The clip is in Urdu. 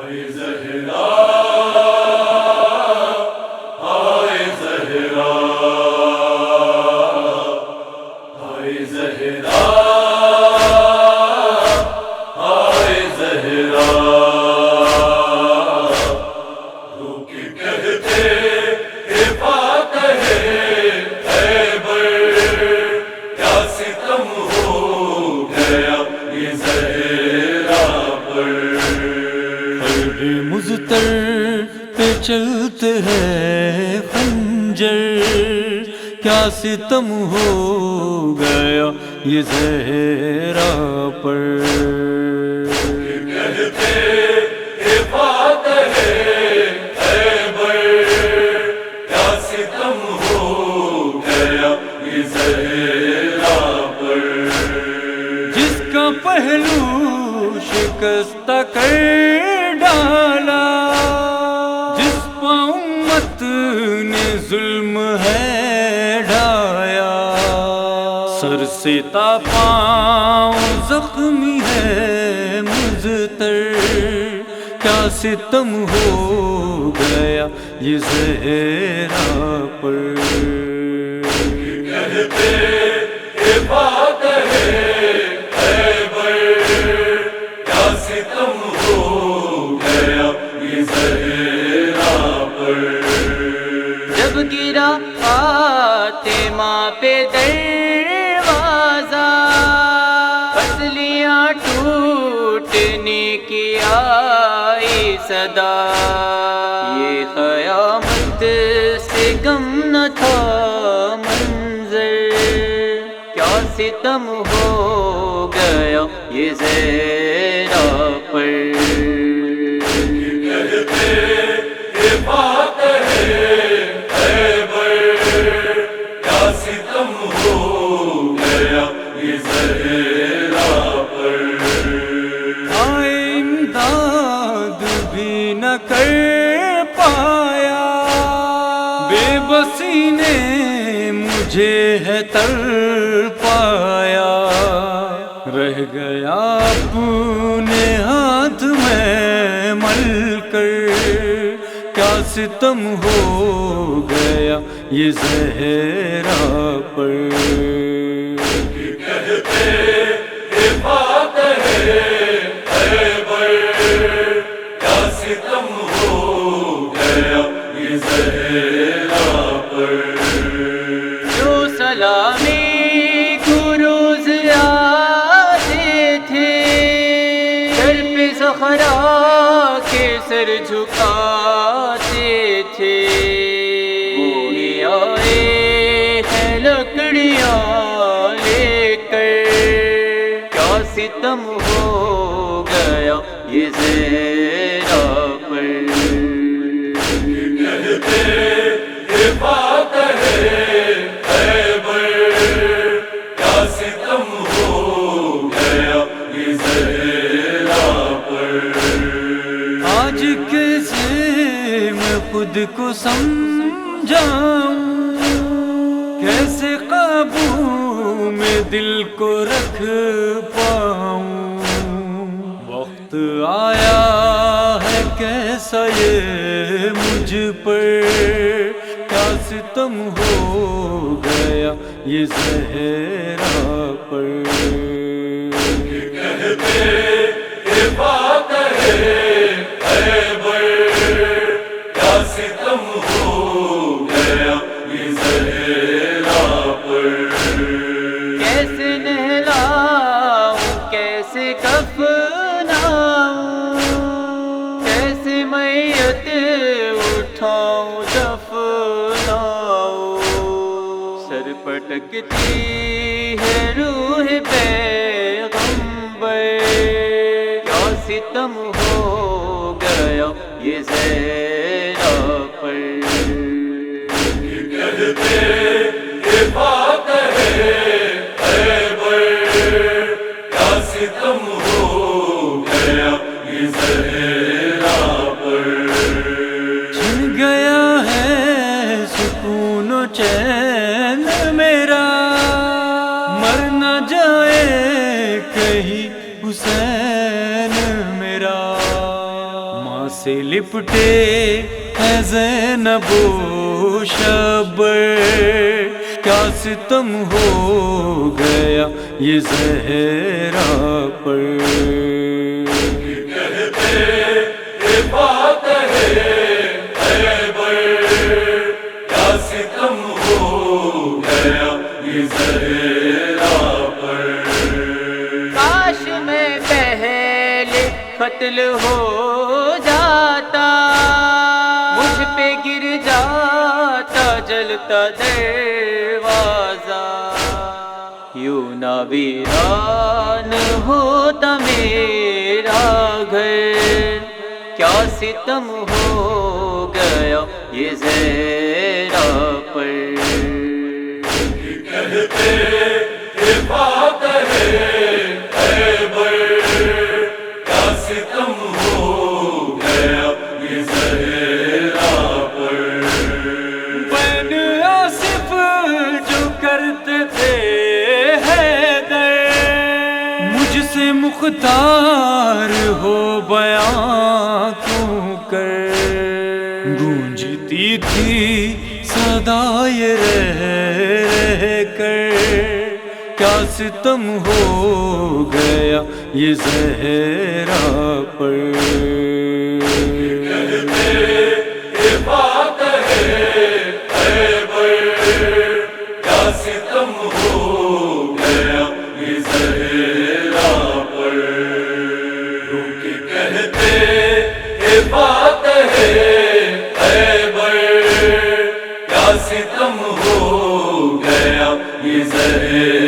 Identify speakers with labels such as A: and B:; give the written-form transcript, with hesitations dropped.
A: آئے زہرا آئے زہرا آئے زہرا آئے زہرا روک کہتے بات ہے خیبر کیا ستم ہو گیا یہ زہرا پر
B: مضطر پہ چلتے ہیں خنجر کیا ستم ہو گیا یہ زہرا پر
A: کہتے بات ہے خیبر کیا ستم ہو گیا یہ زہرا پر
B: جس کا پہلو شکستہ کر ڈالا جس پہ امت نے ظلم ہے ڈھایا سر سے تا پاؤں زخمی ہے مضطر کیا ستم ہو گیا یہ زہرا پر
A: کہتے بات ہے خیبر کیا ستم ہو گیا یہ زہرا پر
B: جب گرا فاطمہ پہ دروازہ پسلیاں ٹوٹنے کی آئی صدا یہ قیامت سے کم نہ تھا منظر کیا ستم ہو گیا یہ زہرا پر
A: کہتے بات ہے خیبر کیا ستم ہو گیا یہ زہرا پر
B: امداد بھی نہ کر پایا بے بسی نے مجھے ہے تڑ پایا رہ گیا اپنے ہاتھ میں مل کر کیا ستم ہو گیا یہ زہرا پر
A: کہتے بات ہے خیبر کیا ستم ہو گیا یہ زہرا پر
B: جو سلامی کو روز آتے تھے سر پہ زہرا کے سر جھکاتے تھے وہی آئے ہیں لکڑیاں لے کر کیا ستم ہو گیا یہ زہرا پر
A: کہتے بات ہے خیبر کیا ستم ہو گیا یہ زہرا پر
B: آج کیسے میں خود کو سمجھاؤں کیسے قابو میں دل کو رکھ پاؤں وقت آیا ہے کیسا یہ مجھ پر کیا ستم ہو گیا یہ زہرا پر
A: کہتے بات ہے خیبر کیا ستم ہو گیا یہ زہرا پر
B: کیسے نہلاؤں کیسے کفناؤں کیسے میت اٹھاؤں دفناؤں سر پٹکتی ہے روح پیغمبر کیا ستم ہو گیا یہ زہرا پر
A: کہتے بات ہے خیبر کیا ستم ہو گیا یہ زہرا پر
B: چھن گیا ہے سکون و چین میرا مر نہ جائے کہیں حسین میرا سے لپٹے ہے زینب و شبر، کیا ستم ہو گیا یہ زہرا پر۔
A: کہتے فاتح خیبر، کیا ستم ہو گیا یہ زہرا پر۔
B: کاش میں پہلے قتل ہو جاتا، مجھ پہ گر جاتا جلتا دروازہ، یوں نہ ویران ہوتا میرا گھر، کیا ستم ہو گیا یہ زہرا پر۔
A: کہتے فاتح خیبر، کیا ستم ہو گیا یہ زہرا پر۔
B: بن آصف جو کرتے تھے حیدر، مجھ سے مختار ہو بیاں کیوں کر، گونجتی تھی صدائے رہ رہ کر، کیا ستم ہو گیا یہ زہرا پر۔
A: کہتے فاتح خیبر، کیا ستم ہو گیا یہ زہرا پر۔ کہتے فاتح خیبر، کیا ستم ہو گیا یہ زہرا